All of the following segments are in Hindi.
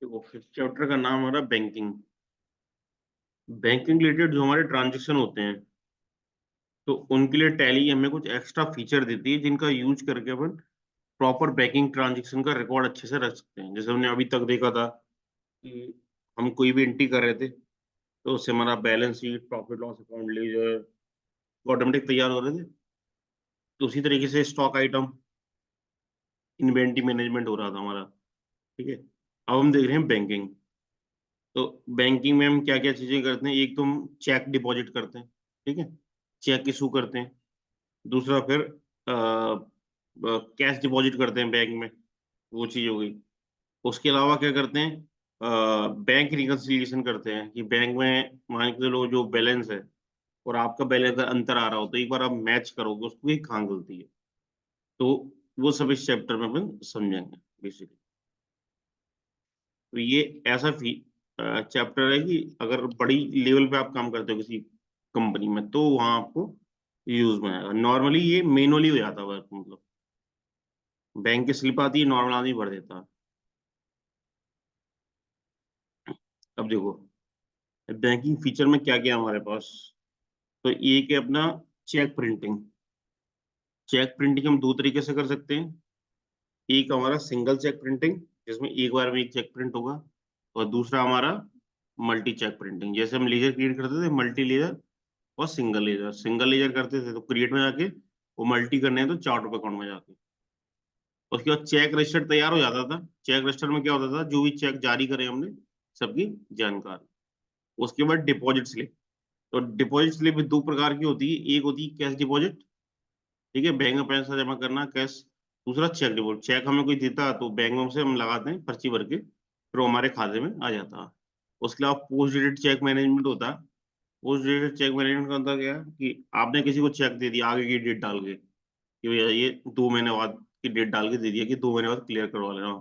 देखो फिफ्थ चैप्टर का नाम हमारा बैंकिंग। बैंकिंग रिलेटेड जो हमारे ट्रांजेक्शन होते हैं तो उनके लिए टैली हमें कुछ एक्स्ट्रा फीचर देती है जिनका यूज करके अपन प्रॉपर बैंकिंग ट्रांजेक्शन का रिकॉर्ड अच्छे से रख सकते हैं। जैसे हमने अभी तक देखा था कि हम कोई भी एंट्री कर रहे थे तो उससे हमारा balance sheet, profit loss account, ledger automatic तैयार हो रहे थे। तो उसी तरीके से स्टॉक आइटम, इन्वेंटरी मैनेजमेंट हो रहा था हमारा। ठीक है, अब हम देख रहे हैं बैंकिंग। तो बैंकिंग में हम क्या क्या चीजें करते हैं। एक तो हम चेक डिपॉजिट करते हैं, ठीक है, चेक इशू करते हैं। दूसरा फिर कैश डिपॉजिट करते हैं बैंक में, वो चीज हो गई। उसके अलावा क्या करते हैं, बैंक रिकंसिलिएशन करते हैं कि बैंक में मान के चलो जो बैलेंस है और आपका बैलेंस अंतर आ रहा हो तो एक बार आप मैच करोगे उसको कि कहाँ गलती है। तो वो सब इस चैप्टर में अपन समझेंगे बेसिकली। तो ये ऐसा चैप्टर है कि अगर बड़ी लेवल पे आप काम करते हो किसी कंपनी में तो वहां आपको यूज में आएगा। नॉर्मली ये मैनुअली हो जाता है वर्क, मतलब बैंक की स्लिप आती है, नॉर्मल आदमी भर देता है। अब देखो बैंकिंग फीचर में क्या क्या है हमारे पास। तो एक है अपना चेक प्रिंटिंग। चेक प्रिंटिंग हम दो तरीके से कर सकते हैं। एक हमारा सिंगल चेक प्रिंटिंग जिसमें एक बार में एक चेक प्रिंट होगा, और दूसरा हमारा मल्टी चेक प्रिंटिंग। जैसे हम लेजर क्रिएट करते थे, मल्टी लेजर और सिंगल लेजर। सिंगल लेजर करते थे तो क्रिएट में जाके, वो मल्टी करने हैं तो चार्ट ऑफ अकाउंट में जाके। उसके बाद चेक रजिस्टर तैयार हो जाता था। चेक रजिस्टर में क्या होता था, जो भी चेक जारी करे हमने सबकी जानकारी। उसके बाद डिपॉजिट स्लिप। तो डिपॉजिट स्लिप दो प्रकार की होती है। एक होती है कैश डिपॉजिट, ठीक है, बैंक में पैसा जमा करना कैश। दूसरा चेक डिपॉजिट, चेक हमें कोई देता है तो बैंक में से हम लगाते हैं पर्ची भर के, फिर वो हमारे खाते में आ जाता है। उसके अलावा पोस्ट डेटेड चेक मैनेजमेंट होता है। पोस्ट डेटेड चेक मैनेजमेंट का मतलब क्या है कि आपने किसी को चेक दे दिया आगे की डेट डाल के कि भैया ये 2 महीने बाद की डेट डाल के दे दिया कि 2 महीने बाद क्लियर करवा लेना।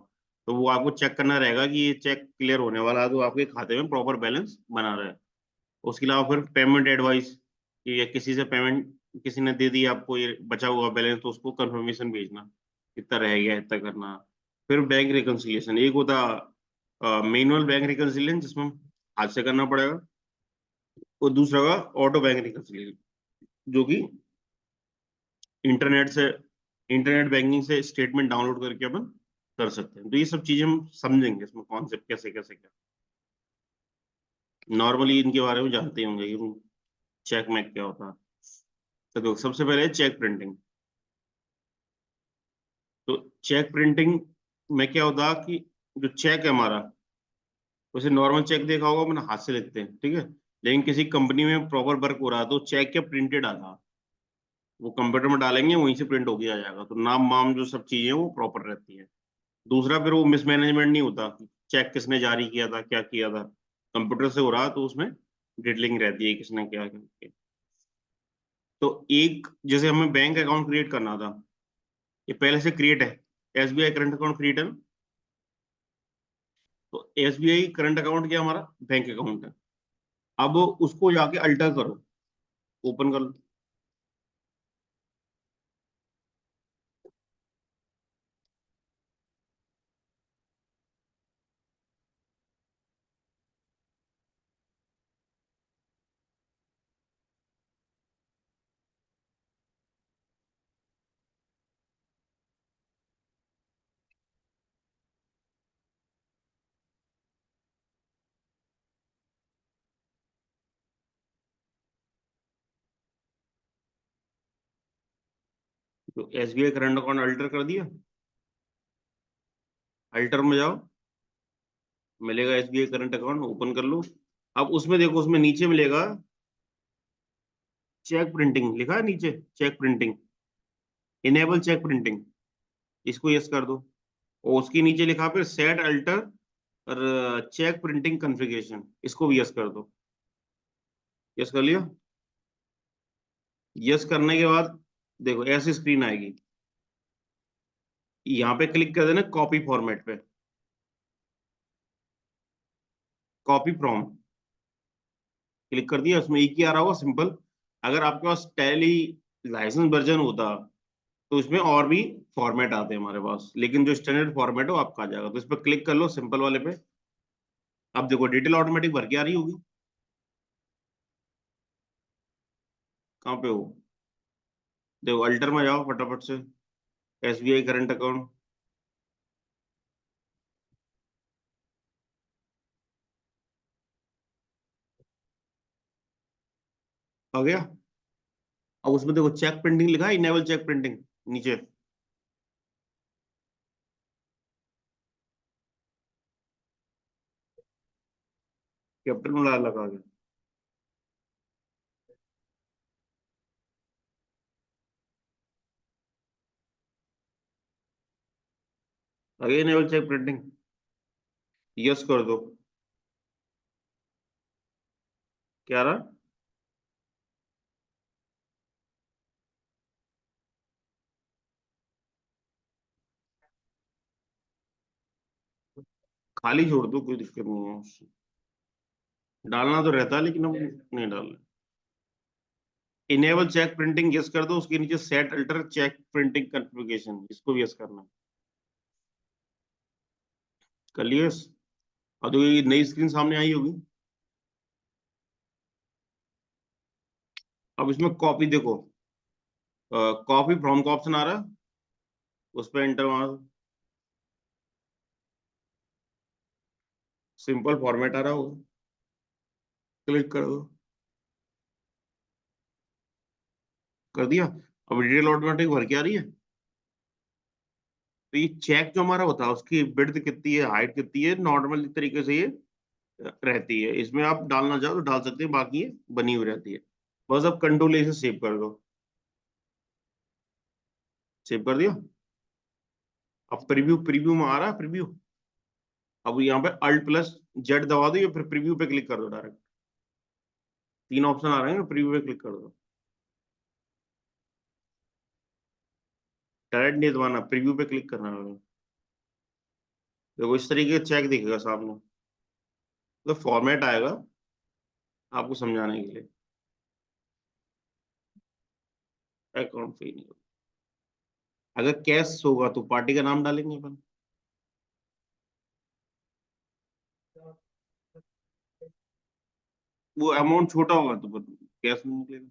तो वो आपको चेक करना रहेगा कि ये चेक क्लियर होने वाला है तो आपके खाते में प्रॉपर बैलेंस बना रहा है। उसके अलावा फिर पेमेंट एडवाइस, कि ये किसी से पेमेंट किसी ने दे दी आपको ये बचा हुआ बैलेंस तो उसको कंफर्मेशन भेजना कितना रह गया इतना करना। फिर बैंक रिकंसिलिएशन, एक होता मैनुअल बैंक रिकंसिलिएशन जिसमें हम हाथ से करना पड़ेगा, और दूसरा का ऑटो बैंक रिकंसिलिएशन जो कि इंटरनेट से, इंटरनेट बैंकिंग से स्टेटमेंट डाउनलोड करके अपन कर सकते हैं। तो ये सब चीजें हम समझेंगे इसमें कॉन्सेप्ट कैसे कैसे क्या। नॉर्मली इनके बारे में जानते होंगे कि चेक में क्या होता है। तो देखो सबसे पहले चेक प्रिंटिंग। तो चेक प्रिंटिंग में क्या होता कि जो चेक है हमारा, वैसे नॉर्मल चेक देखा होगा मैंने हाथ से लिखते हैं, ठीक है, लेकिन किसी कंपनी में प्रॉपर वर्क हो रहा है तो चेक क्या प्रिंटेड आता, वो कंप्यूटर में डालेंगे वहीं से प्रिंट होके आ जाएगा, तो नाम वाम जो सब चीजें वो प्रॉपर रहती है। दूसरा फिर वो मिसमैनेजमेंट नहीं होता, चेक किसने जारी किया था क्या किया था, कंप्यूटर से हो रहा तो उसमें डिटेलिंग रहती है किसने क्या किया। तो एक जैसे हमें बैंक अकाउंट क्रिएट करना था, ये पहले से क्रिएट है, एसबीआई करंट अकाउंट क्रिएट है ना। तो एसबीआई करंट अकाउंट क्या हमारा बैंक अकाउंट है। अब उसको जाके अल्टर करो, ओपन कर लो। तो एसबीआई करंट अकाउंट अल्टर कर दिया, अल्टर में जाओ, मिलेगा एसबीआई करंट अकाउंट, ओपन कर लो। अब उसमें देखो, उसमें नीचे मिलेगा चेक प्रिंटिंग, लिखा है नीचे cheque printing, enable cheque printing, इसको यस कर दो। और उसके नीचे लिखा फिर सेट अल्टर और चेक प्रिंटिंग कॉन्फ़िगरेशन, इसको भी यस कर दो। यस कर लिया। यस करने के बाद देखो ऐसी स्क्रीन आएगी, यहाँ पे क्लिक कर देना कॉपी फॉर्मेट पे, कॉपी फ्रॉम क्लिक कर दिया। उसमें एक ही आ रहा होगा सिंपल। अगर आपके पास टैली लाइसेंस वर्जन होता तो इसमें और भी फॉर्मेट आते हैं हमारे पास, लेकिन जो स्टैंडर्ड फॉर्मेट है वो आपका आ जाएगा। तो इस पर क्लिक कर लो सिंपल वाले पे, अब देखो डिटेल ऑटोमेटिक भर के आ रही होगी। कहाँ पे हो? देखो अल्टर में जाओ फटाफट से। SBI current account. आ गया। अब उसमें देखो चेक प्रिंटिंग लिखा है, इनेबल चेक प्रिंटिंग नीचे। कैपिटल में लगा गया। आ गया इनेबल चेक प्रिंटिंग। यस कर दो। क्या रहा? खाली छोड़ दो, कोई दिक्कत नहीं है उससे। डालना तो रहता है लेकिन अब नहीं डालना। इनेबल चेक प्रिंटिंग यस कर दो, उसके नीचे set alter cheque printing configuration, इसको भी यस करना। कर लिया yes? अब तो ये नई स्क्रीन सामने आई होगी। अब इसमें कॉपी देखो, कॉपी फ्रॉम का ऑप्शन आ रहा है, उस पर एंटर मारो। सिंपल फॉर्मेट आ रहा होगा, क्लिक कर दो। कर दिया। अब डिटेल ऑटोमेटिक भर के आ रही है। तो ये चेक जो हमारा होता है उसकी विड्थ कितनी है, हाइट कितनी है, नॉर्मल तरीके से ये रहती है। इसमें आप डालना चाहो तो डाल सकते हैं, बाकी ये बनी हुई रहती है। बस अब कंट्रोल A से सेव कर दो। सेव कर दिया। अब प्रीव्यू, प्रीव्यू में आ रहा है प्रीव्यू। अब यहाँ पे Alt+Z दबा दो, या फिर प्रीव्यू पे क्लिक कर दो डायरेक्ट। तीन ऑप्शन आ रहे हैं, प्रीव्यू पे क्लिक कर दो। डायरेक्ट नहीं दबाना, प्रीव्यू पे क्लिक करना है। देखो इस तरीके का चेक दिखेगा सामने, तो फॉर्मेट आएगा आपको समझाने के लिए। अकाउंट पे ही नहीं होगा। अगर कैश होगा तो पार्टी का नाम डालेंगे अपन। वो अमाउंट छोटा होगा तो कैश में निकलेगा।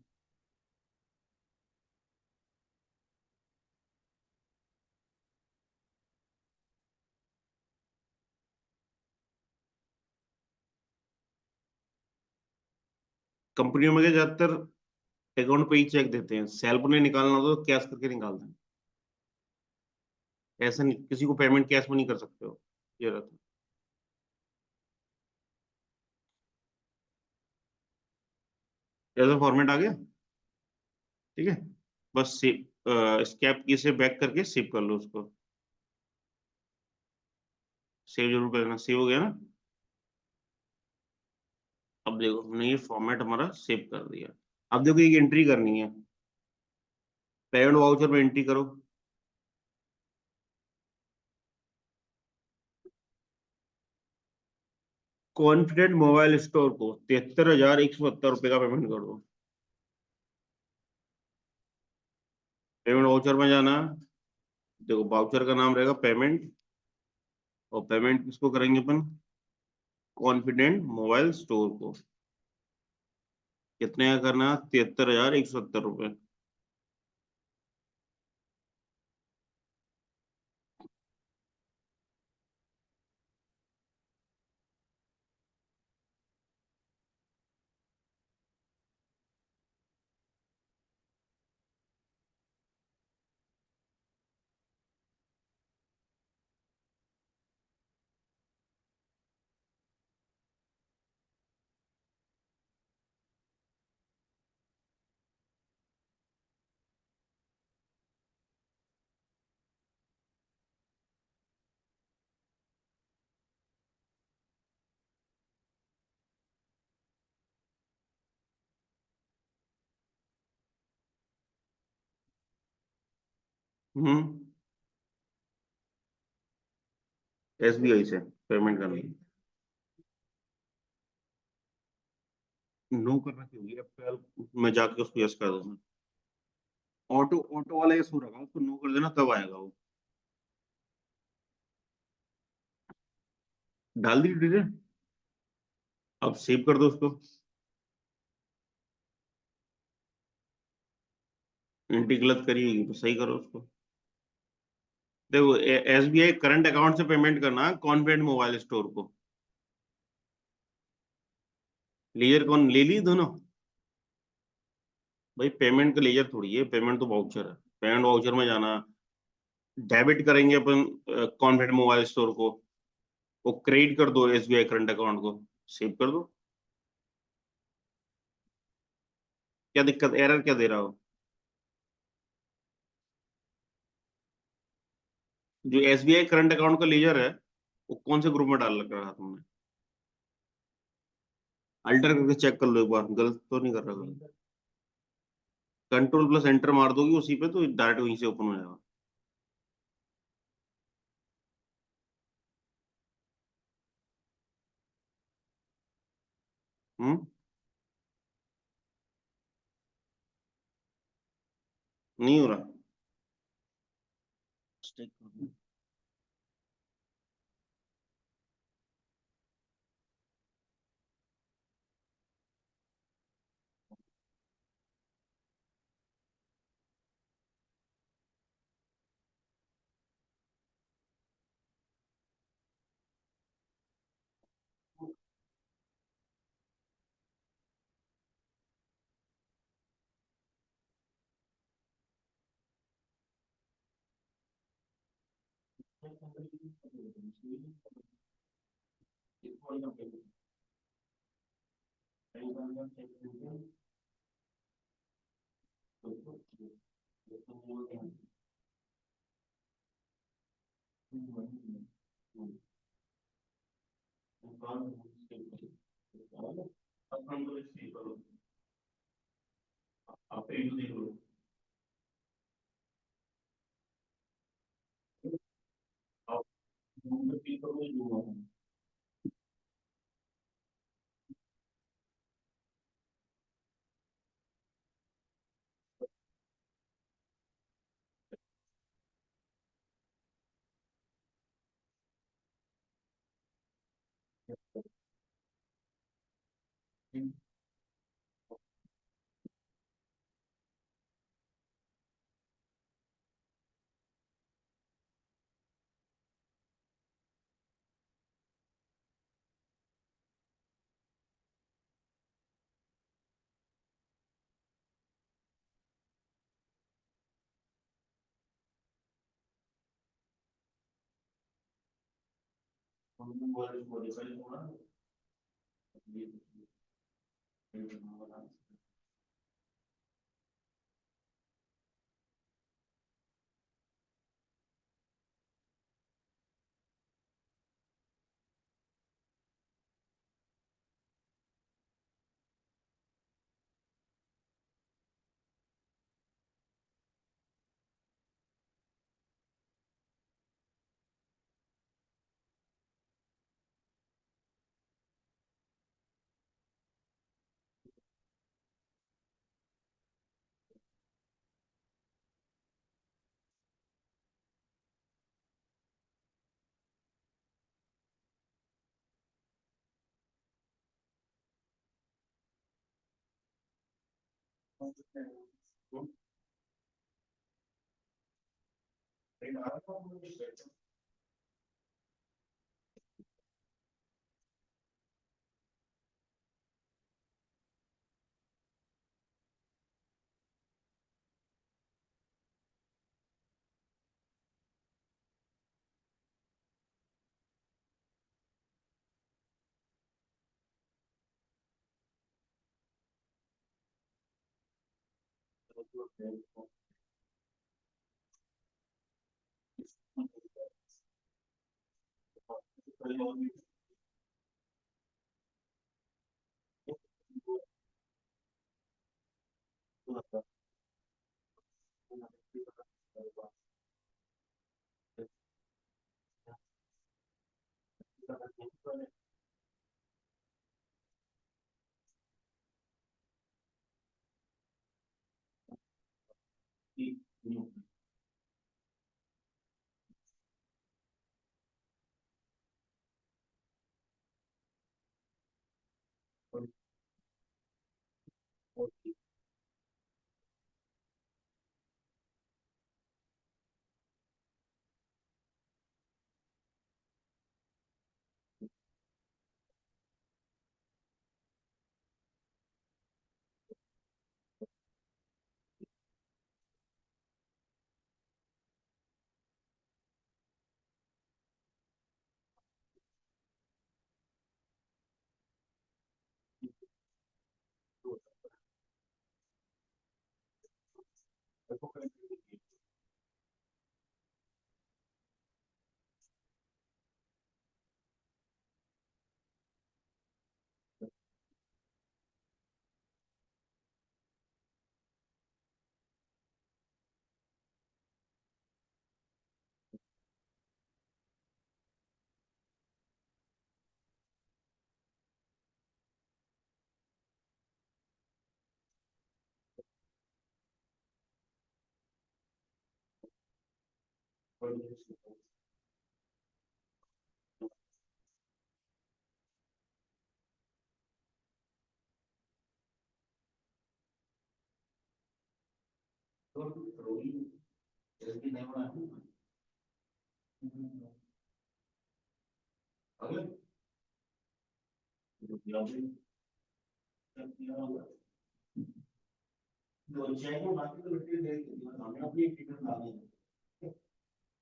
कंपनियों में क्या ज्यादातर अकाउंट पे ही चेक देते हैं, सेल्फ ने निकालना हो तो कैश करके निकालते हैं। ऐसा नहीं, किसी को पेमेंट कैश में नहीं कर सकते हो, ये रहता है। ऐसा फॉर्मेट आ गया। ठीक है। बस सेव, स्कैप की से बैक करके सेव कर लो उसको। सेव जरूर करना, सेव हो गया ना? अब देखो हमने ये फॉर्मेट हमारा सेव कर दिया। अब देखो एक एंट्री करनी है, पेमेंट वाउचर में एंट्री करो। कॉन्फिडेंट मोबाइल स्टोर को 73,170 रुपये का पेमेंट कर दो। पेमेंट वाउचर में जाना। देखो वाउचर का नाम रहेगा पेमेंट, और पेमेंट किसको करेंगे अपन? कॉन्फिडेंट मोबाइल स्टोर को। कितने का करना है? 73,170 रुपये। हम्म। SBI से पेमेंट करनी है। नो करना क्यों? ये अब मैं जाके उसको यस कर दूंगा। ऑटो ऑटो वाला ये सो रखा, उसको नो कर देना तब आएगा वो। डाल दी डिटेल। अब सेव कर दो उसको। एंट्री गलत करी होगी तो सही करो उसको। देखो, एसबीआई करंट अकाउंट से पेमेंट करना कॉन्वेंट मोबाइल स्टोर को। लेजर कौन ले ली दोनों? भाई पेमेंट का लेजर थोड़ी है, पेमेंट तो वाउचर है। पेमेंट वाउचर में जाना, डेबिट करेंगे अपन कॉन्वेंट मोबाइल स्टोर को, वो क्रेडिट कर दो एसबीआई करंट अकाउंट को, सेव कर दो। क्या दिक्कत, एरर क्या दे रहा हो? जो एसबीआई करंट अकाउंट का लेजर है, वो कौन से ग्रुप में डाल रखा है तुमने? अल्टर करके चेक कर लो एक बार, गलत तो नहीं कर रहा। कंट्रोल प्लस एंटर मार दोगे उसी पे तो डायरेक्ट वहीं से ओपन हो जाएगा। हम्म। नहीं हो रहा। आप एक देख लो। आप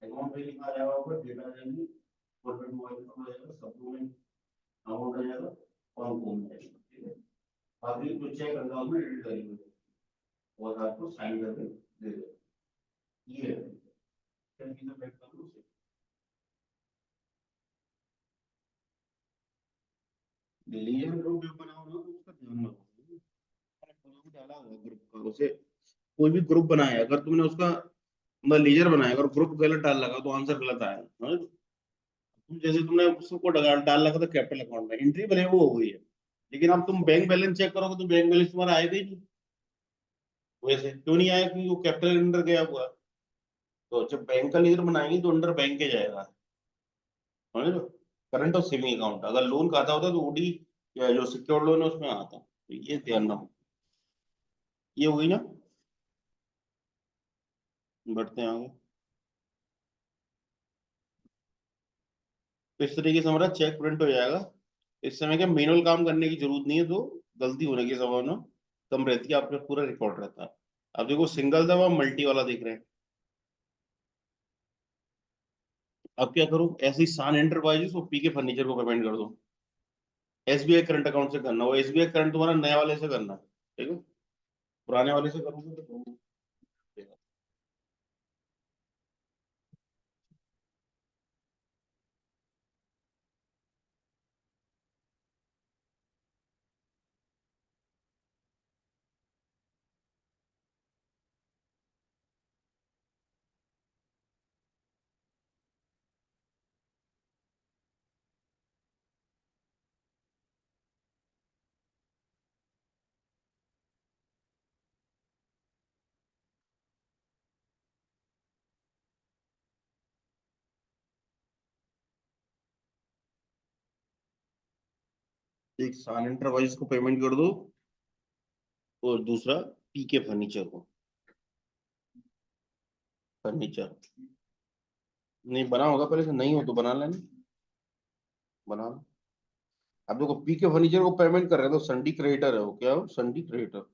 अकाउंट पे लिखा जाएगा ऊपर डेटा जाएगी, गवर्नमेंट मोबाइल नंबर आ जाएगा, सप्लीमेंट अमाउंट आ जाएगा, और कौन जाएगा, ठीक है। बाकी कुछ चेक करना उसमें एडिट करेंगे और आपको साइन करके दे दो। ये है क्या चीज़ें पैक कर लो उसे। लीजिए ग्रुप जब बनाओ ना तो उसका ध्यान रखो। ग्रुप डाला हुआ ग्रुप का उसे, कोई भी ग्रुप बनाया अगर तुमने उसका मतलब लीजर बनाया अगर ग्रुप गलत डाल लगा तो आंसर गलत आएगा, समझ लो? तुम जैसे तुमने उसको डाल लगा था कैपिटल अकाउंट में, एंट्री भले वो हो गई है, लेकिन अब तुम बैंक बैलेंस चेक करोगे तो बैंक बैलेंस तुम्हारा आएगा ही नहीं। वैसे क्यों नहीं आया, क्योंकि वो कैपिटल अंडर गया हुआ है। तो जब बैंक का लीजर बनाएंगे तो अंडर बैंक के जाएगा, समझ लो? करंट और सेविंग अकाउंट अगर लोन खाता होता तो ओडी या जो सिक्योर लोन है उसमें आता, तो ये ध्यान रखो। ये हो गई ना। बढ़ते हैं आगे। तो इस तरीके से हमारा चेक प्रिंट हो जाएगा। इस समय क्या मैनुअल काम करने की जरूरत नहीं है, तो गलती होने की संभावना कम रहती है, आपका पूरा रिकॉर्ड रहता है। अब देखो सिंगल दबा मल्टी वाला देख रहे हैं। अब क्या करूं, ऐसे ही सान एंटरप्राइजेस और पीके फर्नीचर को पेमेंट कर दो। एसबीआई करंट अकाउंट से करना, वो एसबीआई करंट तुम्हारा नया वाले से करना है, ठीक है। पुराने वाले से करोगे तो बहुत देगा। एक सान एंटरप्राइजेस को पेमेंट कर दो और दूसरा पीके फर्नीचर को। फर्नीचर नहीं बना होगा पहले से, नहीं हो तो बना लेना, बना लो। अब देखो पीके फर्नीचर को पेमेंट कर रहे हैं तो संडी क्रेडिटर है, वो क्या हो, संडी क्रेडिटर।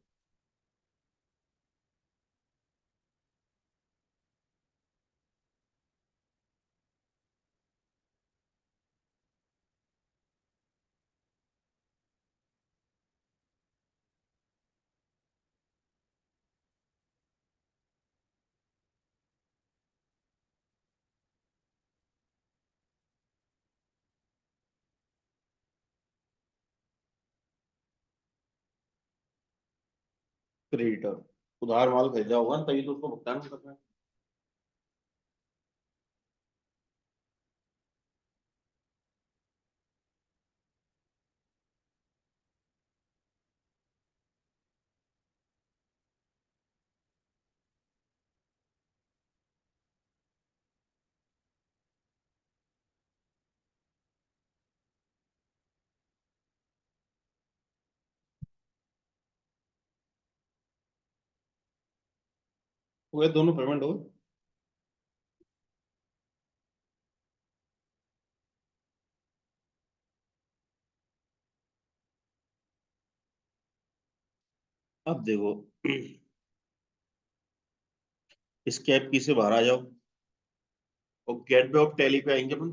क्रेडिटर उधार माल खरीदा होगा तभी तो उसको भुगतान करना है। हो गए, दोनों पेमेंट हो गए। अब देखो, इस कैप की से बाहर आ जाओ और गेट वे ऑफ टैली पे आएंगे अपन।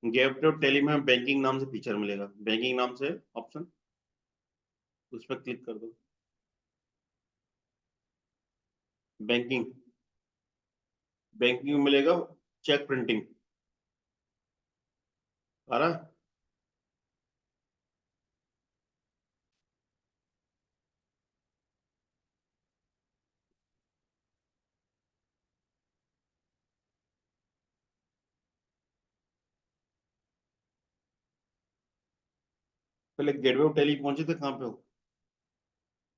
गेट वे ऑफ टैली में बैंकिंग नाम से फीचर मिलेगा, बैंकिंग नाम से ऑप्शन, उस पर क्लिक कर दो। बैंकिंग, बैंकिंग में मिलेगा चेक प्रिंटिंग। आ रहा है? पहले गेटवे ऑफ टैली पहुंचे थे, कहाँ पे हो?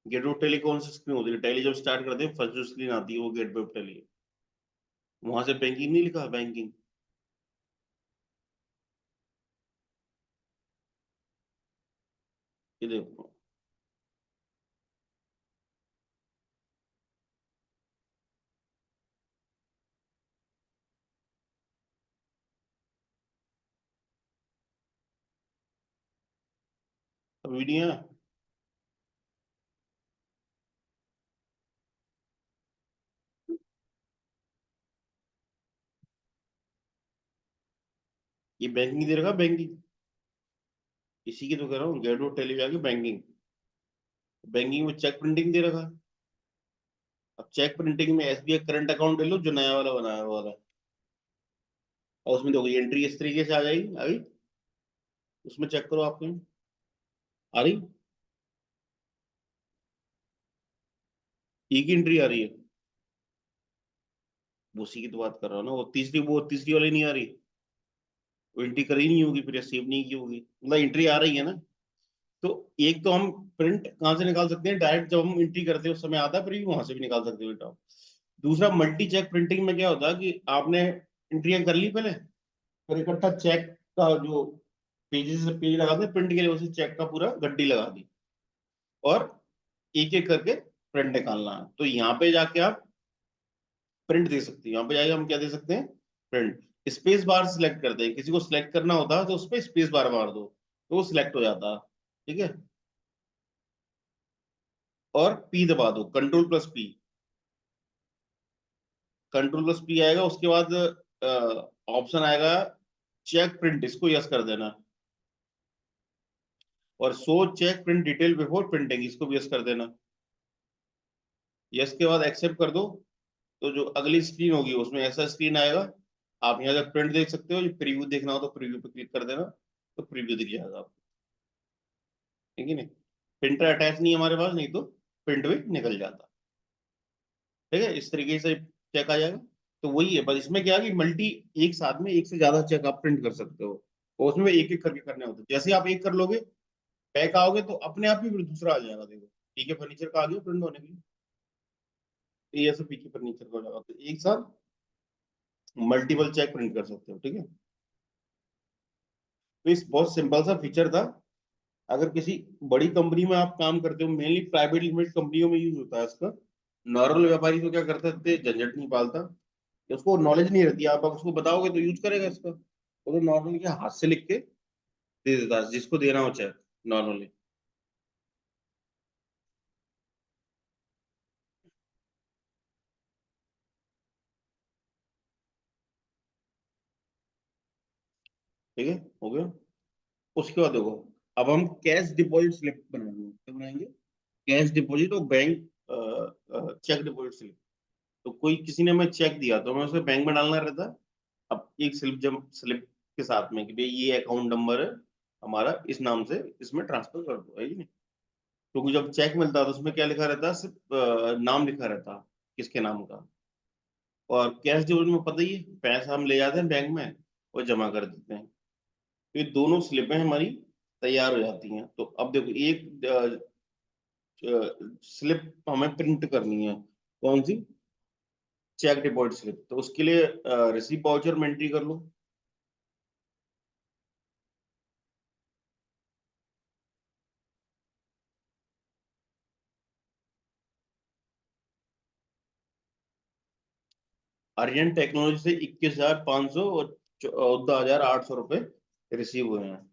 गेटवे ऑफ टैली कौन सी स्क्रीन होती है? टैली जब स्टार्ट करते हैं फर्स्ट जो स्क्रीन आती है वो गेटवे ऑफ टैली है। वहां से बैंकिंग नहीं लिखा, बैंकिंग, ये देखो। अब वीडियो है। ये बैंकिंग दे रखा, बैंकिंग, इसी की तो कह रहा हूँ, गेटवे ऑफ टैली जाके बैंकिंग, बैंकिंग में चेक प्रिंटिंग दे रखा। अब चेक प्रिंटिंग में एसबीआई करंट अकाउंट ले लो जो नया वाला बनाया हुआ वाला, और उसमें देखो ये एंट्री इस तरीके से आ जाएगी, आ गई। उसमें चेक करो आपने, आ रही, एक ही एंट्री आ रही है। वो उसी की तो बात कर रहा हूँ ना, वो तीसरी वाली नहीं आ रही। वो एंट्री करी नहीं होगी फिर, या सेव नहीं की होगी, मतलब एंट्री आ रही है ना। तो एक तो हम प्रिंट कहाँ से निकाल सकते हैं, डायरेक्ट जब हम एंट्री करते हैं उस समय आता है प्रीव्यू, वहां से भी निकाल सकते हो बेटा। दूसरा, मल्टी चेक प्रिंटिंग में क्या होता है कि आपने एंट्रियां कर ली पहले, फिर इकट्ठा चेक का जो पेजेस से पेज लगाते हैं प्रिंट के लिए, उसे चेक का पूरा गड्डी लगा दी, और एक एक करके प्रिंट निकालना है। तो यहाँ पे जाके आप प्रिंट दे सकते हैं, यहाँ पे जाके हम क्या दे सकते हैं, प्रिंट। स्पेस बार सिलेक्ट करते हैं, किसी को सिलेक्ट करना होता है तो उस पर स्पेस बार मार दो तो वो सिलेक्ट हो जाता है। ठीक है, और पी दबा दो, control plus P, control plus P आएगा, उसके बाद ऑप्शन आएगा चेक प्रिंट, इसको यस कर देना। और show cheque print detail before printing, इसको भी यस कर देना। यस के बाद एक्सेप्ट कर दो। तो जो अगली स्क्रीन होगी उसमें ऐसा स्क्रीन आएगा। आप यहाँ से प्रिंट देख सकते हो, प्रीव्यू देखना हो तो प्रीव्यू पे क्लिक कर देना, तो प्रीव्यू दिख जाएगा आपको। ठीक है नहीं, प्रिंटर अटैच नहीं है हमारे पास, नहीं तो प्रिंट भी निकल जाता। ठीक है, इस तरीके से चेक आ जाएगा। तो वही है, बस इसमें क्या है कि मल्टी, एक साथ में एक से ज्यादा चेक आप प्रिंट कर सकते हो, और उसमें एक एक करके करने होते हैं। जैसे आप एक कर लोगे, बैक आओगे तो अपने आप ही फिर दूसरा आ जाएगा, देखो पीके फर्नीचर का आ गया प्रिंट होने के लिए। तो ये ऐसे पीके फर्नीचर का हो जाएगा, तो एक साथ मल्टीपल चेक प्रिंट कर सकते हो। ठीक है, तो इस बहुत सिंपल सा फीचर था। अगर किसी बड़ी कंपनी में आप काम करते हो, मेनली प्राइवेट लिमिटेड कंपनियों में यूज होता है इसका। नॉर्मल व्यापारी तो क्या करते थे, झंझट नहीं पालता, कि उसको नॉलेज नहीं रहती, आप उसको बताओगे तो यूज करेगा इसका, वो तो नॉर्मली क्या हाथ से लिख के दे देता है जिसको देना हो चेक, नॉर्मली। ठीक है, हो गया। उसके बाद देखो, अब हम कैश डिपॉजिट स्लिप बनाएंगे, क्या बनाएंगे, कैश डिपॉजिट और बैंक चेक डिपॉजिट स्लिप। तो कोई किसी ने हमें चेक दिया तो हमें उसे बैंक में डालना रहता है। अब एक स्लिप, जब स्लिप के साथ में कि भाई ये अकाउंट नंबर है हमारा, इस नाम से इसमें ट्रांसफर कर दो, है कि नहीं। क्योंकि जब चेक मिलता है तो उसमें क्या लिखा रहता है, सिर्फ नाम लिखा रहता है, किसके नाम का। और कैश डिपॉजिट में पता ही है, पैसा हम ले जाते हैं बैंक में और जमा कर देते हैं। तो ये दोनों स्लिपें हमारी तैयार हो जाती हैं। तो अब देखो, एक स्लिप हमें प्रिंट करनी है, कौन सी, चेक डिपॉजिट स्लिप। तो उसके लिए रिसीव वाउचर में एंट्री कर लो। आर्यन टेक्नोलॉजी से 21,500 और 14,800 रुपये रिसीव हुए हैं।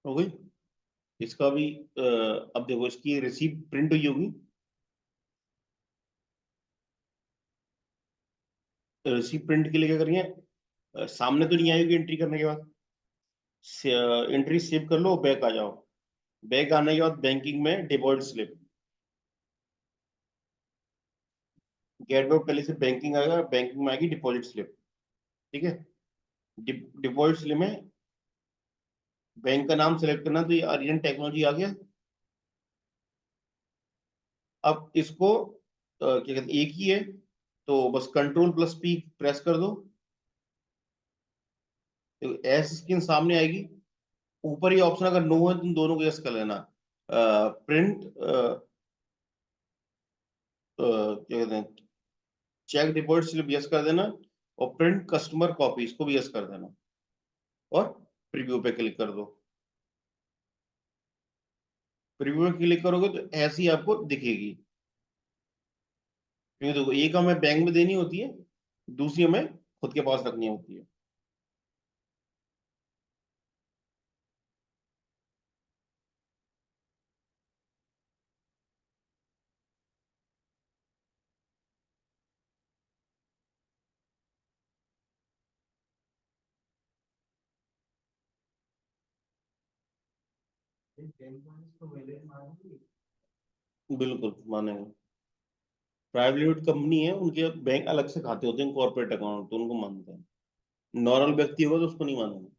हो गई। इसका भी अब देखो, इसकी रिसीप्ट प्रिंट हुई होगी। रिसीप्ट प्रिंट के लिए क्या करिए, सामने तो नहीं आएगी एंट्री करने के बाद। एंट्री सेव कर लो, बैक आ जाओ। बैक आने के बाद बैंकिंग में डिपॉजिट स्लिप, गेट पे पहले से बैंकिंग आएगा, बैंकिंग में आएगी डिपॉजिट स्लिप। ठीक है। डिपॉजिट स्लिप में बैंक का नाम सेलेक्ट करना, तो ये आर्यन टेक्नोलॉजी आ गया। अब इसको क्या कहते हैं, एक ही है, तो बस कंट्रोल प्लस पी प्रेस कर दो, तो एस स्क्रीन सामने आएगी। ऊपर ही ऑप्शन अगर नो है, तुम दोनों को यस कर लेना। प्रिंट क्या कहते हैं, चेक डिपॉजिट स्लिप यस कर देना, और प्रिंट कस्टमर कॉपी इसको भी यस कर देना, और प्रीव्यू पे क्लिक कर दो। प्रीव्यू पे क्लिक करोगे तो ऐसी आपको दिखेगी, क्योंकि देखो एक हमें बैंक में देनी होती है, दूसरी हमें खुद के पास रखनी होती है। बिल्कुल मानेंगे। प्राइवेट लिमिटेड कंपनी है, उनके बैंक अलग से खाते होते हैं, कॉर्पोरेट अकाउंट, तो उनको मानते हैं। नॉर्मल व्यक्ति होगा तो उसको नहीं मानेंगे।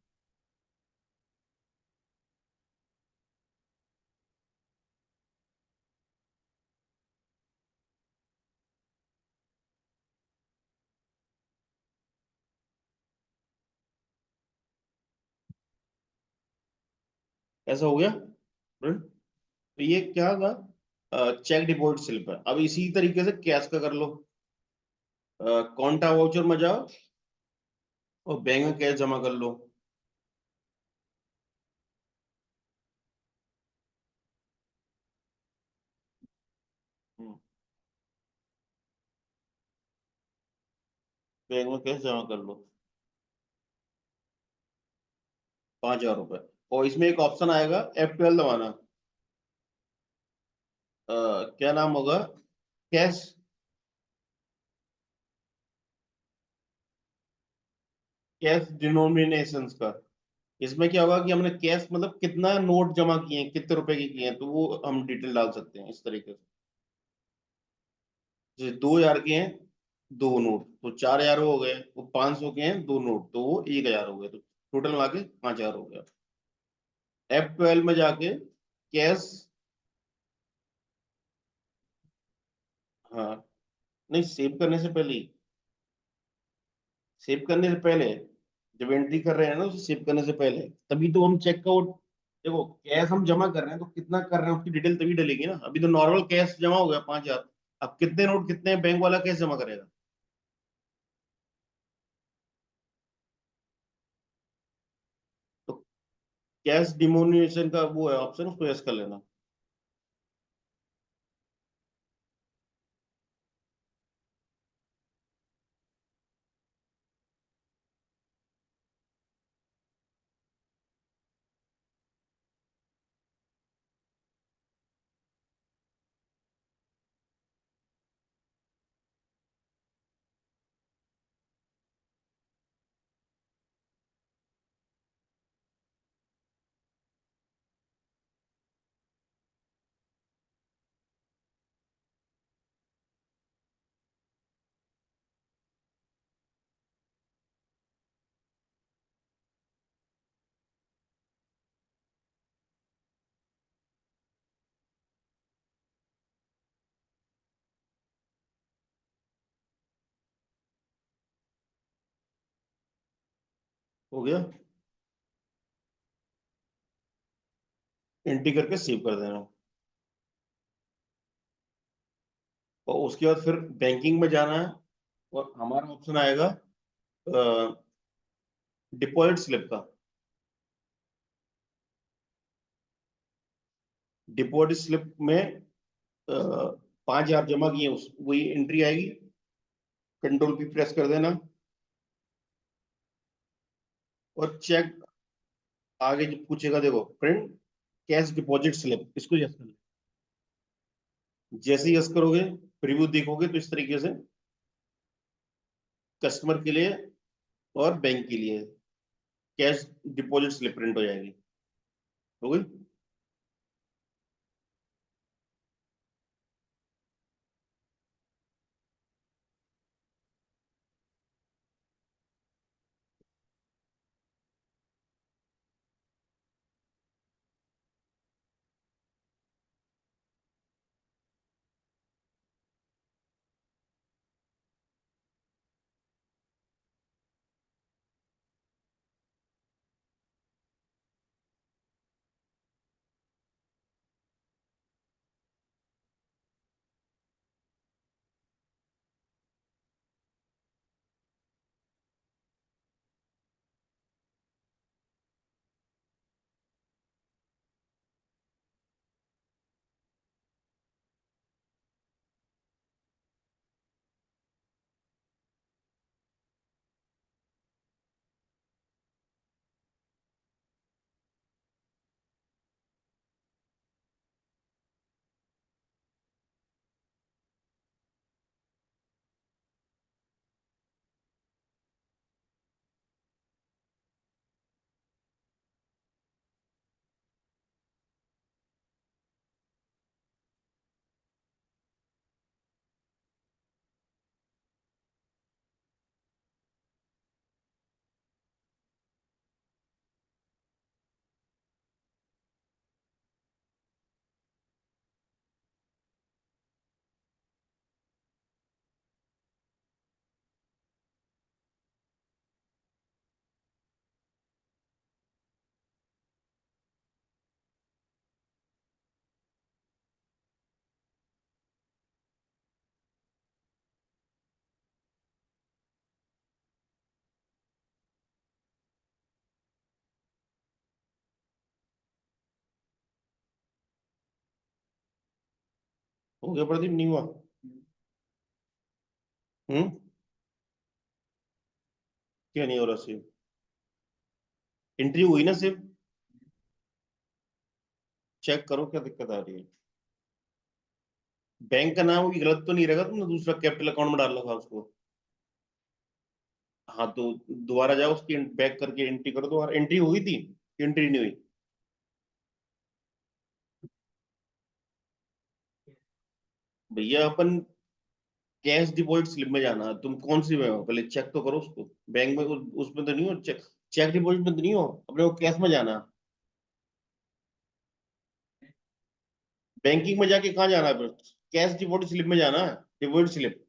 ऐसा हो गया फ्रेंड। तो ये क्या था, चेक डिपॉजिट स्लिप है। अब इसी तरीके से कैश का कर लो। कॉन्टा वाउचर में जाओ और बैंक में कैश जमा कर लो। बैंक में कैश जमा कर लो, 5,000 रुपए। और इसमें एक ऑप्शन आएगा F12 दबाना। क्या नाम होगा, कैश, कैश डिनोमिनेशंस का। इसमें क्या होगा कि हमने कैश मतलब कितना नोट जमा किए हैं, कितने रुपए के किए हैं, तो वो हम डिटेल डाल सकते हैं इस तरीके से। जैसे 2,000 के हैं दो नोट तो 4,000 हो गए, वो 500 के हैं दो नोट तो वो 1,000 हो गए, तो टोटल मिला के 5,000 हो गया। F12 में जाके कैश, हाँ, नहीं सेव करने से पहले ही, सेव करने से पहले, जब एंट्री कर रहे हैं ना उसे सेव करने से पहले, तभी तो हम चेक आउट, देखो कैश हम जमा कर रहे हैं तो कितना कर रहे हैं उसकी डिटेल तभी डलेगी ना। अभी तो नॉर्मल कैश जमा हो गया 5,000, अब कितने नोट कितने बैंक वाला कैश जमा करेगा। तो कैश डिमोनिएशन का वो है ऑप्शन, उसको यस कर लेना। हो गया, एंट्री करके सेव कर देना। और उसके बाद फिर बैंकिंग में जाना है, और हमारा ऑप्शन आएगा डिपॉजिट स्लिप का। डिपॉजिट स्लिप में 5,000 जमा किए उस वही एंट्री आएगी, कंट्रोल P प्रेस कर देना, और चेक आगे जो पूछेगा देखो, प्रिंट कैश डिपॉजिट स्लिप, इसको यस करना। जैसे ही यस करोगे, प्रीव्यू देखोगे तो इस तरीके से कस्टमर के लिए और बैंक के लिए कैश डिपॉजिट स्लिप प्रिंट हो जाएगी। हो गई। हो गया प्रदीप, नहीं हुआ? हम्म। क्या नहीं हो रहा सेव? एंट्री हुई ना सेव? चेक करो क्या दिक्कत आ रही है। बैंक का नाम भी गलत तो नहीं रहेगा, तुमने दूसरा कैपिटल अकाउंट में डाल रखा उसको? हाँ तो दोबारा जाओ, उसकी बैक करके एंट्री करो, दोबारा एंट्री हुई थी, एंट्री नहीं हुई? भैया अपन कैश डिपॉजिट स्लिप में जाना है। तुम कौन सी में हो, पहले चेक तो करो उसको। बैंक में उसमें तो नहीं हो, चेक चेक डिपॉजिट में तो नहीं हो, अपने को कैश में जाना है। बैंकिंग में जाके कहाँ जाना है फिर? कैश डिपॉजिट स्लिप में जाना है, डिपॉजिट स्लिप।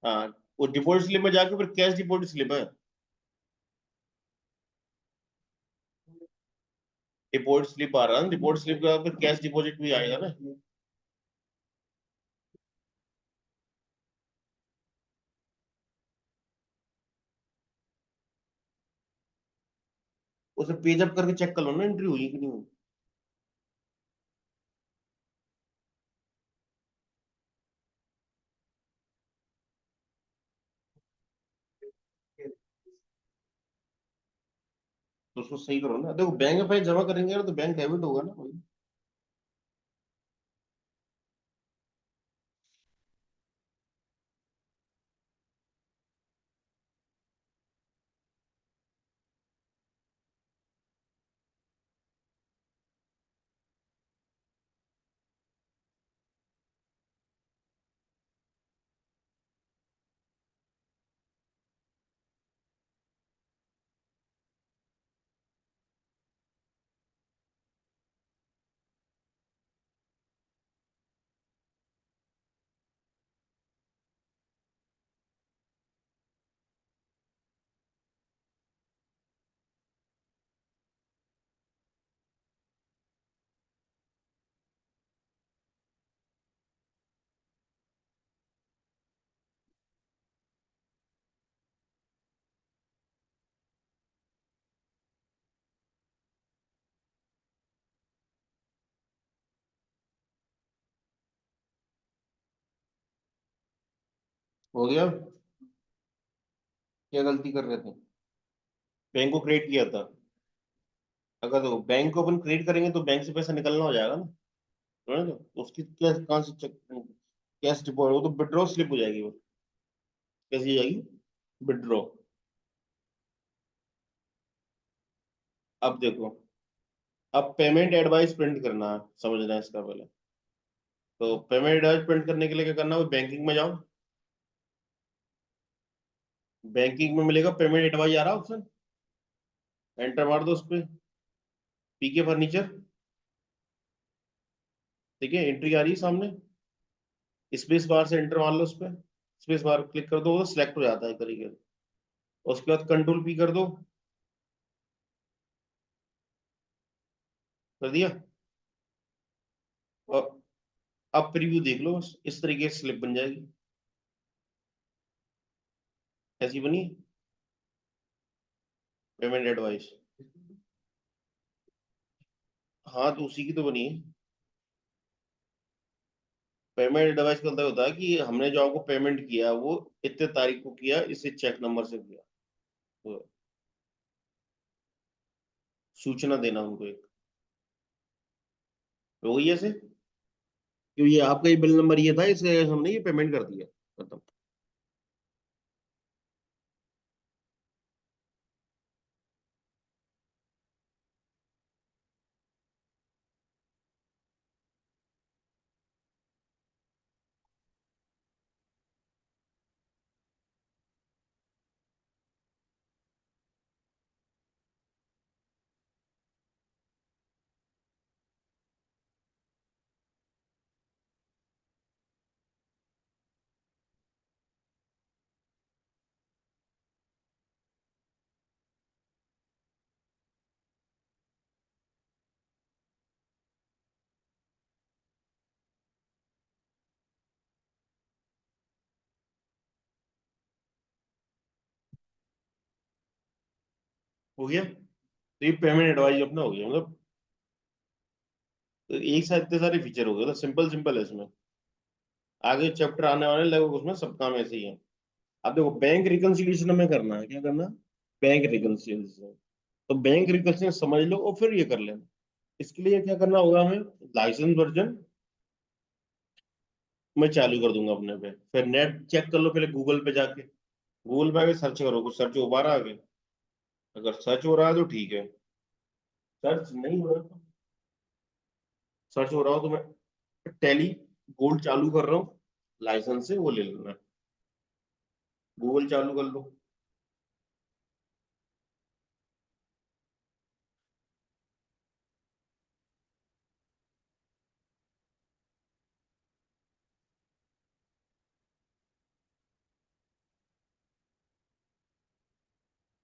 हाँ, वो डिपॉजिट स्लिप में जाके फिर कैश डिपॉजिट स्लिप है। डिपॉजिट स्लिप आ रहा है ना, डिपॉजिट स्लिप का फिर कैश डिपॉजिट भी आएगा ना। उसे पेज अप करके चेक कर लो ना, एंट्री हुई कि नहीं हुई। तो उसको सही करो ना, देखो बैंक में पैसे जमा करेंगे ना तो बैंक डेबिट होगा ना भाई। हो गया। क्या गलती कर रहे थे? बैंक को क्रेडिट किया था। अगर तो बैंक को अपन क्रेडिट करेंगे तो बैंक से पैसा निकलना हो जाएगा ना। समझ लो, तो उसकी क्या, कहाँ से चेक, कैश डिपॉजिट, वो तो विड्रॉ स्लिप हो जाएगी वो। कैसी जाएगी? विड्रॉ। अब देखो, अब पेमेंट एडवाइस प्रिंट करना है, समझना है इसका पहले। तो पेमेंट एडवाइस प्रिंट करने के लिए क्या करना है, बैंकिंग में जाओ। बैंकिंग में मिलेगा पेमेंट एडवाइस आ रहा है ऑप्शन, एंटर मार दो उस पर। पीके फर्नीचर, ठीक है, एंट्री आ रही है सामने। स्पेस बार से एंटर मार लो उस पर। स्पेस बार क्लिक कर दो, वो सिलेक्ट हो जाता है एक तरीके से। उसके बाद कंट्रोल पी कर दो। कर दिया? और अब प्रीव्यू देख लो, बस इस तरीके से स्लिप बन जाएगी। ऐसी बनी पेमेंट एडवाइस। हाँ तो उसी की तो बनी है। पेमेंट एडवाइस का मतलब होता है कि हमने जो आपको पेमेंट किया वो इतने तारीख को किया, इसे चेक नंबर से किया। तो सूचना देना उनको एक। हो गई ऐसे, क्यों ये आपका ही बिल नंबर ये था, इसे हमने ये पेमेंट कर दिया, खत्म। हो गया, तो ये पेमेंट एडवाइस अपना हो गया मतलब। तो एक साथ इतने सारे फीचर हो गए, तो सिंपल सिंपल है इसमें। आगे चैप्टर आने वाले लगभग उसमें सब काम ऐसे ही है। अब देखो, बैंक रिकंसिलिएशन हमें करना है, क्या करना है? Bank reconciliation. तो बैंक रिकंसिलिएशन समझ लो और फिर ये कर लेना। इसके लिए क्या करना होगा हमें, लाइसेंस वर्जन मैं चालू कर दूंगा अपने पे, फिर नेट चेक कर लो पहले गूगल पे जाके। गूगल पे आके सर्च करो, कुछ सर्च हो पा रहा है आगे? अगर सर्च हो रहा है तो ठीक है, सर्च नहीं हो रहा, सर्च हो रहा हो तो मैं टैली गोल्ड चालू कर रहा हूँ, लाइसेंस से वो ले लेना। गूगल चालू कर लो।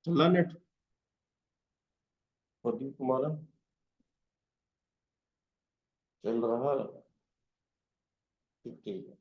चला नेट? प्रदीप तुम्हारा चल रहा? ठीक ठीक है।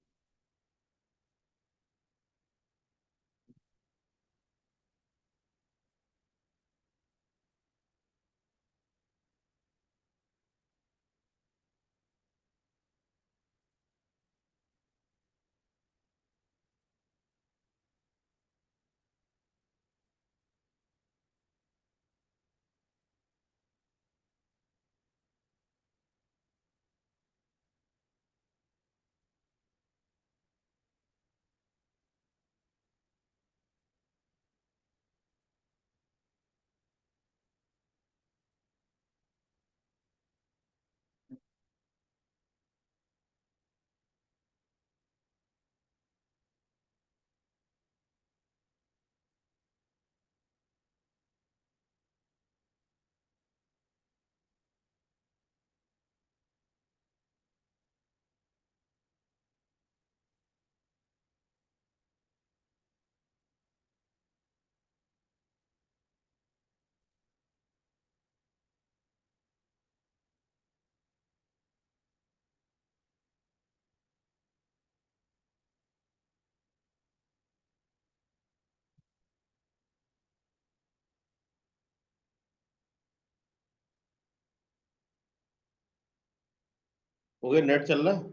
हो गया, नेट चल रहा है।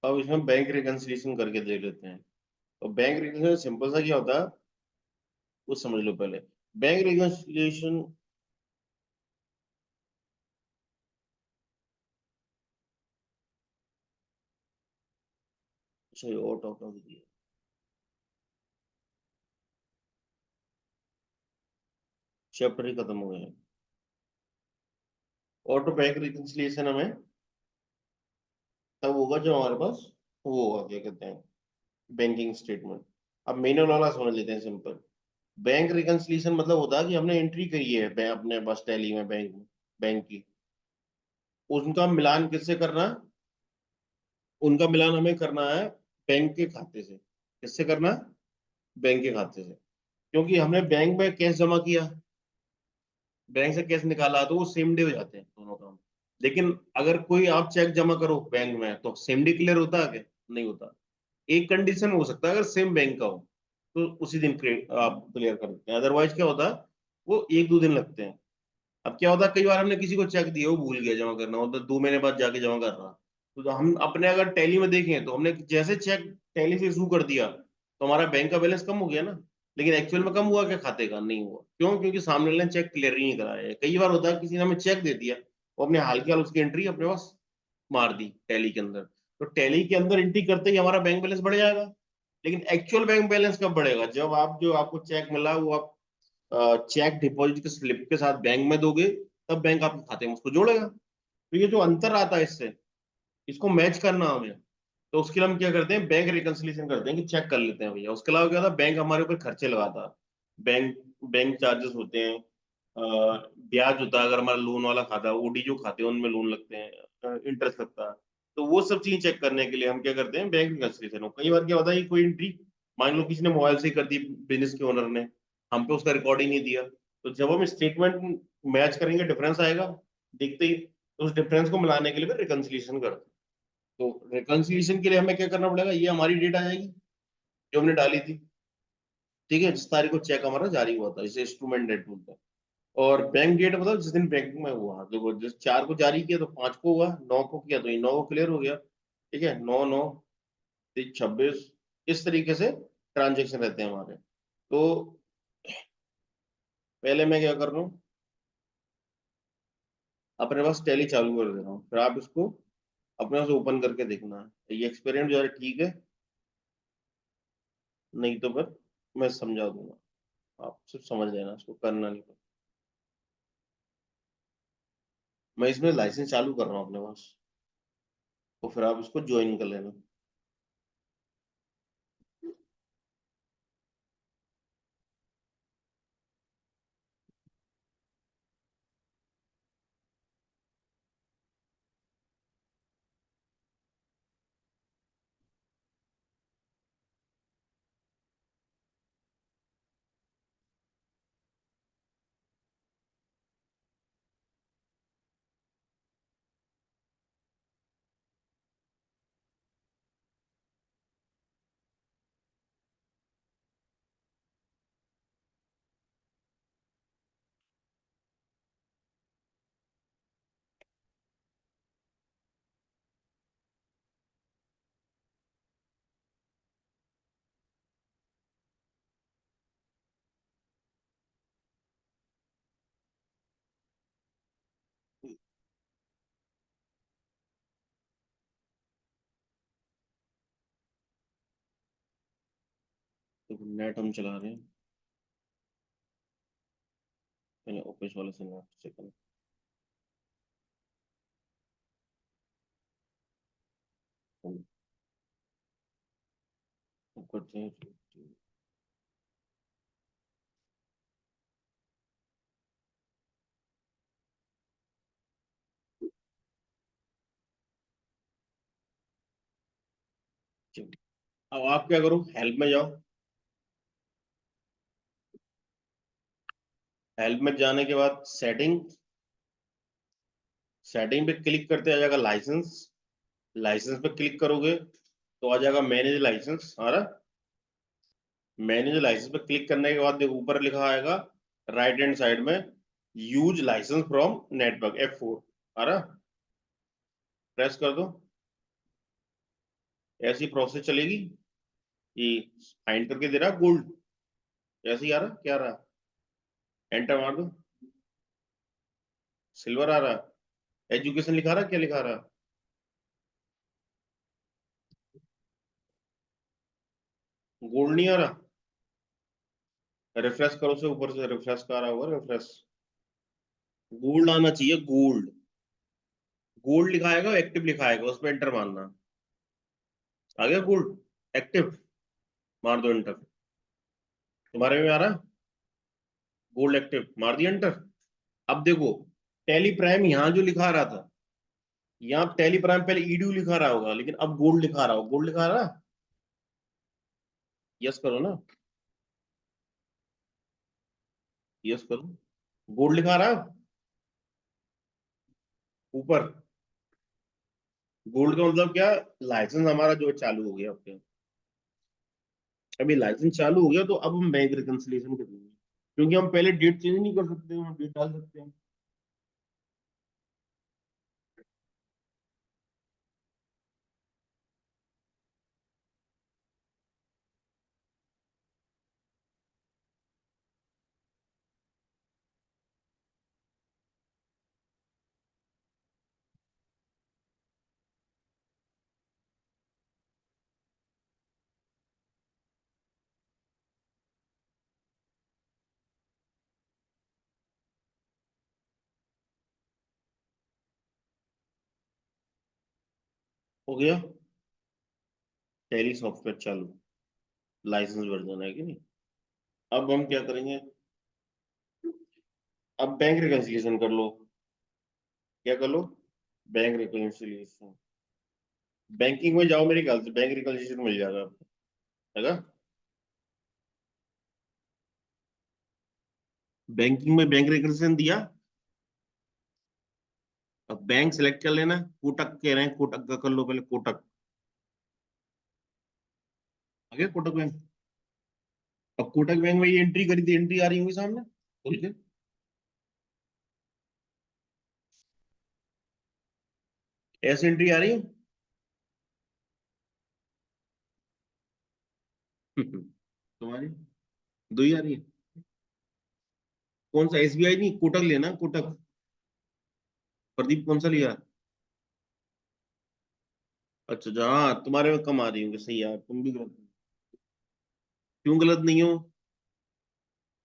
अब इसमें बैंक रिकंसिलिएशन करके देख लेते हैं। तो बैंक रिकंसिलिएशन सिंपल सा क्या होता है, वो समझ लो पहले। बैंक रिकंसिलिएशन, अच्छा ये और टॉपिक दिया, चैप्टर ही खत्म हो गया। ऑटो बैंक रिकंसिलिएशन हमें तब होगा जब हमारे पास वो होगा, क्या कहते हैं, बैंकिंग स्टेटमेंट। अब मैनुअल वाला समझ लेते हैं सिंपल। बैंक रिकंसिलिएशन मतलब होता है कि हमने एंट्री करी है अपने पास टैली में, बैंक में, बैंक की, उनका मिलान किससे करना है? उनका मिलान हमें करना है बैंक के खाते से। किससे करना है? बैंक के खाते से। क्योंकि हमने बैंक में कैश जमा किया, बैंक से कैश निकाला, तो वो सेम डे हो जाते हैं दोनों काम। लेकिन अगर कोई आप चेक जमा करो बैंक में तो सेम डे क्लियर होता है क्या? नहीं होता। एक कंडीशन हो सकता है, अगर सेम बैंक का हो तो उसी दिन आप क्लियर कर देते हैं, अदरवाइज क्या होता है, वो एक दो दिन लगते हैं। अब क्या होता है, कई बार हमने किसी को चेक दिया, वो भूल गया जमा करना, मतलब 2 महीने बाद जाके जमा कर रहा। तो हम अपने अगर टैली में देखें तो हमने जैसे चेक टैली से इशू कर दिया तो हमारा बैंक का बैलेंस कम हो गया ना। लेकिन एक्चुअल में कम हुआ क्या? खाते का नहीं हुआ। क्यों? क्योंकि सामने वाले ने चेक क्लियर ही नहीं कराया है। कई बार होता है किसी ने हमें चेक दे दिया, वो अपने हाल के हाल उसकी एंट्री अपने पास मार दी टैली के अंदर, तो टैली के अंदर एंट्री करते ही हमारा बैंक बैलेंस बढ़ जाएगा। लेकिन एक्चुअल बैंक बैलेंस कब बढ़ेगा? जब आप, जो आपको चेक मिला वो आप चेक डिपॉजिट के स्लिप के साथ बैंक में दोगे, तब बैंक आपके खाते में उसको जोड़ेगा। तो ये जो अंतर आता है इससे, इसको मैच करना हमें। तो उसके लिए हम क्या करते हैं, बैंक रिकंसिलिएशन करते हैं कि चेक कर लेते हैं भैया। उसके अलावा क्या था, बैंक हमारे ऊपर खर्चे लगाता है। बैंक बैंक चार्जेस होते हैं, ब्याज होता है, अगर हमारा लोन वाला खाता है, ओडी जो खाते हैं उनमें लोन लगते हैं, इंटरेस्ट लगता है। तो वो सब चीजें चेक करने के लिए हम क्या करते हैं, बैंक रिकंसिलिएशन। हो कई बार क्या होता है कि कोई एंट्री मान लो किसी ने मोबाइल से ही कर दी, बिजनेस के ओनर ने, हम पे उसका रिकॉर्ड ही नहीं दिया, तो जब हम स्टेटमेंट मैच करेंगे डिफरेंस आएगा दिखते ही, तो उस डिफरेंस को मिलाने के लिए फिर रिकंसिलिएशन करते हैं। तो रिकंसिलिएशन के लिए हमें क्या करना पड़ेगा, ये हमारी डेट आ जाएगी जो हमने डाली थी, ठीक है, जिस तारीख को चेक हमारा जारी हुआ था, इसे इंस्ट्रूमेंट डेट बोलते हैं। और बैंक डेट मतलब जिस दिन बैंक में हुआ, देखो जिस 4 को जारी किया तो 5 को हुआ, 9 को किया तो ये 9 को क्लियर हो गया। ठीक है, 9 9 26, इस तरीके से ट्रांजेक्शन रहते हैं हमारे। तो पहले मैं क्या कर रहा हूँ, अपने पास टैली चालू कर दे रहा हूँ, फिर आप इसको अपने से ओपन करके देखना है ये एक्सपेरिमेंट जो है ठीक है। नहीं तो फिर मैं समझा दूंगा, आप सिर्फ समझ लेना, इसको करना नहीं। मैं इसमें लाइसेंस चालू कर रहा हूँ अपने पास, तो फिर आप इसको ज्वाइन कर लेना। तो नेट हम चला रहे हैं, पहले ऑफिस वाले से नेट से कनेक्ट करते हैं। चलो, अब आप क्या करो, हेल्प में जाओ। हेल्प में जाने के बाद सेटिंग, सेटिंग पे क्लिक करते आ जाएगा लाइसेंस। लाइसेंस पे क्लिक करोगे तो आ जाएगा मैनेज लाइसेंस, आ रहा। मैनेज लाइसेंस पे क्लिक करने के बाद देखो ऊपर लिखा आएगा राइट हैंड साइड में, use licence from network F4, आ रहा। प्रेस कर दो, ऐसी प्रोसेस चलेगी। ये फाइंड करके दे रहा गोल्ड, ऐसे ही आ रहा, क्या आ रहा, एंटर मार दो, सिल्वर आ रहा। एजुकेशन लिखा रहा, क्या लिखा रहा, गोल्ड नहीं आ रहा। रिफ्रेश करो, से ऊपर से रिफ्रेश का आ रहा होगा, रिफ्रेश। गोल्ड आना चाहिए, गोल्ड। गोल्ड लिखा आएगा, एक्टिव लिखा आएगा, उस पर एंटर मारना। आ गया गोल्ड, एक्टिव, मार दो एंटर। तुम्हारे में आ रहा गोल्ड एक्टिव, मार दिया एंटर। अब देखो टेली प्राइम यहाँ जो लिखा रहा था, यहाँ टेली प्राइम पहले ईडू लिखा रहा होगा, लेकिन अब गोल्ड लिखा रहा होगा, गोल्ड लिखा रहा। यस करो ना, यस करो, गोल्ड लिखा रहा ऊपर। गोल्ड का मतलब क्या, लाइसेंस हमारा जो है चालू हो गया। ओके, अभी लाइसेंस चालू हो गया तो अब हम बैंक रिकंसिलिएशन करेंगे, क्योंकि हम पहले डेट चेंज नहीं कर सकते, हम डेट डाल सकते हैं। हो गया, टैली सॉफ्टवेयर चालू, लाइसेंस वर्जन है कि नहीं। अब हम क्या करेंगे, अब बैंक रिकंसिलिएशन कर लो। क्या कर लो, बैंक रिकंसिलिएशन। बैंकिंग में जाओ, मेरे ख्याल से बैंक रिकंसिलिएशन मिल जाएगा आपको, है ना। बैंकिंग में बैंक रिकंसिलिएशन दिया। अब बैंक सिलेक्ट कर लेना, कोटक कह रहे हैं, कोटक का कर लो पहले, कोटक। आ गया कोटक बैंक। अब कोटक बैंक में ये एंट्री करी थी, एंट्री आ रही होगी सामने खुल के। ऐसे एंट्री आ रही है। तुम्हारी दो ही आ रही है। कौन सा, SBI नहीं, कोटक लेना, कोटक। प्रदीप कौन सा लिया। अच्छा, जहाँ तुम्हारे में कम आ रही होंगी, सही यार, तुम भी गलत। क्यों गलत नहीं हो?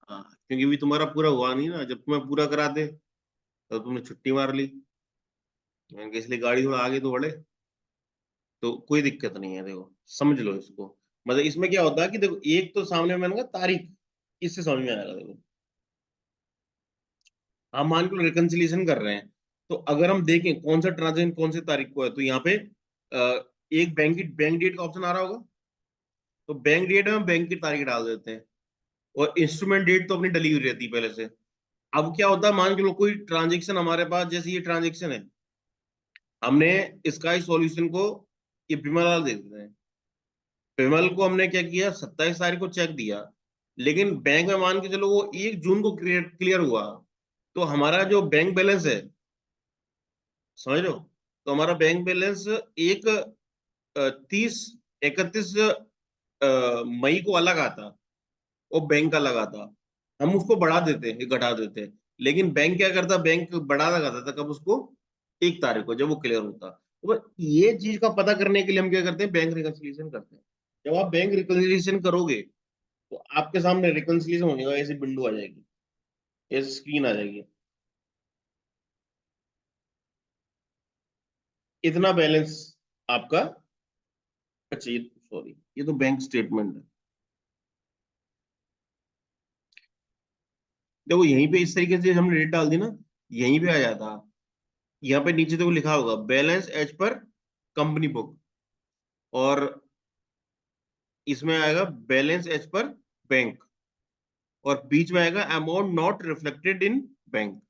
हाँ, क्योंकि भी तुम्हारा पूरा हुआ नहीं ना, जब तुम्हें पूरा करा दे तो तुमने छुट्टी मार ली। मैंने कहा इसलिए गाड़ी थोड़ा आगे तो बढ़े। तो कोई दिक्कत नहीं है, देखो समझ लो इसको। मतलब इसमें क्या होता है कि देखो, एक तो सामने मैंने कहा तारीख, इससे समझ में आएगा। देखो हम मान के रिकंसिलिएशन कर रहे हैं, तो अगर हम देखें कौन सा ट्रांजेक्शन कौन सी तारीख को है, तो यहाँ पे एक बैंक डेट का ऑप्शन आ रहा होगा। तो बैंक डेट में हम बैंक की तारीख डाल देते हैं, और इंस्ट्रूमेंट डेट तो अपनी डली हुई रहती है पहले से। अब क्या होता है, मान के लो कोई ट्रांजेक्शन हमारे पास, जैसे ये ट्रांजेक्शन है, हमने इसका इस सॉल्यूशन को ये विमल दे देते हैं। विमल को हमने क्या किया, 27 तारीख को चेक दिया, लेकिन बैंक में मान के चलो वो 1 जून को क्लियर क्लियर हुआ, तो हमारा जो बैंक बैलेंस है, समझ लो, तो हमारा बैंक बैलेंस एक 31 31 मई को अलग आता, और बैंक का लगा था। हम उसको बढ़ा देते हैं, घटा देते हैं, लेकिन बैंक क्या करता, बैंक बढ़ा लगाता था कब, उसको 1 तारीख को, जब वो क्लियर होता। तो बस ये चीज का पता करने के लिए हम क्या करते हैं, बैंक रिकंसिलिएशन करते हैं। जब आप बैंक रिकंसिलिएशन करोगे, तो आपके सामने रिकंसिलिएशन होने का ऐसी विंडो आ जाएगी, ऐसी स्क्रीन आ जाएगी, इतना बैलेंस आपका। अच्छा ये, सॉरी, ये तो बैंक स्टेटमेंट है। देखो यहीं पे इस तरीके से हमने डेट डाल दी ना, यहीं पे आ जाता। यहाँ पे नीचे देखो लिखा होगा balance as per company book, और इसमें आएगा बैलेंस एज पर बैंक, और बीच में आएगा amount not reflected in bank.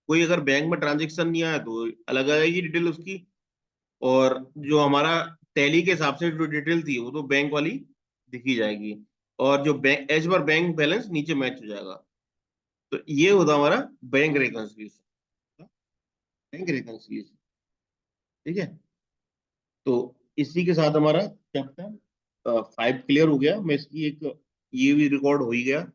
कोई अगर बैंक में ट्रांजेक्शन नहीं आया तो अलग आएगी डिटेल उसकी, और जो हमारा टैली के हिसाब से जो डिटेल थी वो तो बैंक वाली दिखी जाएगी, और जो bank as per bank balance नीचे मैच हो जाएगा। तो ये होता हमारा बैंक रिकंसिलिएशन। बैंक रिकंसिलिएशन, ठीक है। तो इसी के साथ हमारा चैप्टर 5 क्लियर हो गया। मैं इसकी एक, ये भी रिकॉर्ड हो ही गया,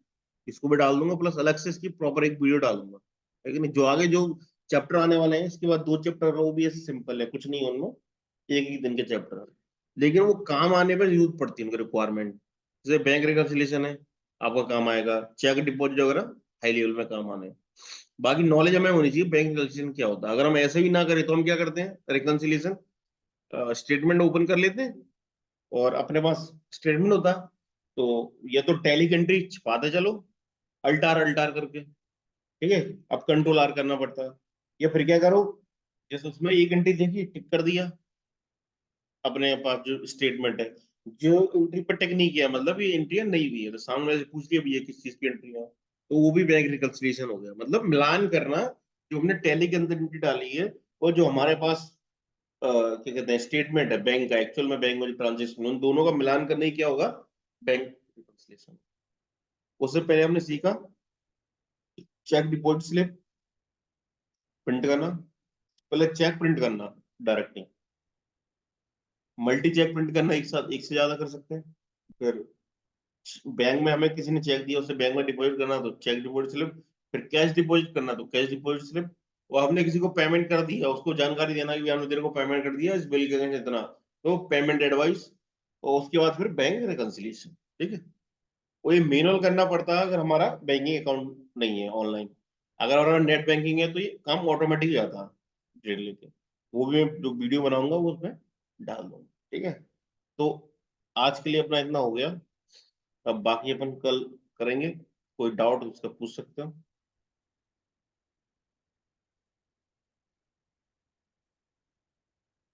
इसको भी डाल दूंगा, प्लस अलग से इसकी प्रॉपर एक वीडियो डालूंगा। लेकिन जो आगे जो चैप्टर आने वाले हैं, इसके बाद 2 चैप्टर वो भी ऐसे सिंपल है, कुछ नहीं है उनमें, एक ही दिन के चैप्टर है, लेकिन वो काम आने पर यूज पड़ती है उनकी रिक्वायरमेंट। जैसे बैंक रिकंसिलिएशन है, आपका काम आएगा, चेक डिपॉजिट वगैरह हाई लेवल में काम आने। बाकी नॉलेज हमें होनी चाहिए बैंक रिकंसिलिएशन क्या होता है। अगर हम ऐसे भी ना करें तो हम क्या करते हैं, रिकंसिलिएशन स्टेटमेंट ओपन कर लेते हैं, और अपने पास स्टेटमेंट होता है, तो या तो टैली कंट्री छिपाते चलो, अल्टार अल्टार करके, ठीक है। अब कंट्रोल आर करना पड़ता है, या फिर क्या करो, जैसे उसमें एक एंट्री देखी, टिक कर दिया, अपने पास जो स्टेटमेंट है, जो एंट्री पर टिक नहीं किया, मतलब ये एंट्री नहीं हुई है, तो सामने वाले से पूछ लिया भैया किस चीज की एंट्री है, तो वो भी बैंक रिकंसिलिएशन हो गया। मतलब मिलान करना, जो हमने टैली के अंदर एंट्री डाली है, और जो हमारे पास क्या कहते हैं स्टेटमेंट है बैंक का, एक्चुअल में बैंक में जो ट्रांजेक्शन, उन दोनों का मिलान करने ही क्या होगा, बैंक रिकंसिलिएशन। उससे पहले हमने सीखा चेक डिपॉजिट स्लिप प्रिंट करना। पहले चेक प्रिंट करना डायरेक्ट नहीं, मल्टी चेक प्रिंट करना, एक साथ एक से ज्यादा कर सकते हैं। फिर बैंक में हमें किसी ने चेक दिया, उसे बैंक में डिपॉजिट करना तो चेक डिपॉजिट स्लिप, फिर कैश डिपॉजिट करना तो कैश डिपॉजिट स्लिप, और हमने किसी को पेमेंट कर दिया, उसको जानकारी देना कि हमने तेरे को पेमेंट कर दिया इस बिल के अगेंस्ट इतना, तो पेमेंट एडवाइस, और उसके बाद फिर बैंक रिकंसिलिएशन, ठीक है। वो ये मैनुअल करना पड़ता है अगर हमारा बैंकिंग अकाउंट नहीं है ऑनलाइन। अगर हमारा नेट बैंकिंग है तो ये काम ऑटोमेटिक आता है ट्रेड लेके। वो भी मैं जो वीडियो बनाऊंगा वो उसमें डाल दूंगा, ठीक है। तो आज के लिए अपना इतना हो गया, अब बाकी अपन कल करेंगे। कोई डाउट उसका पूछ सकते हो।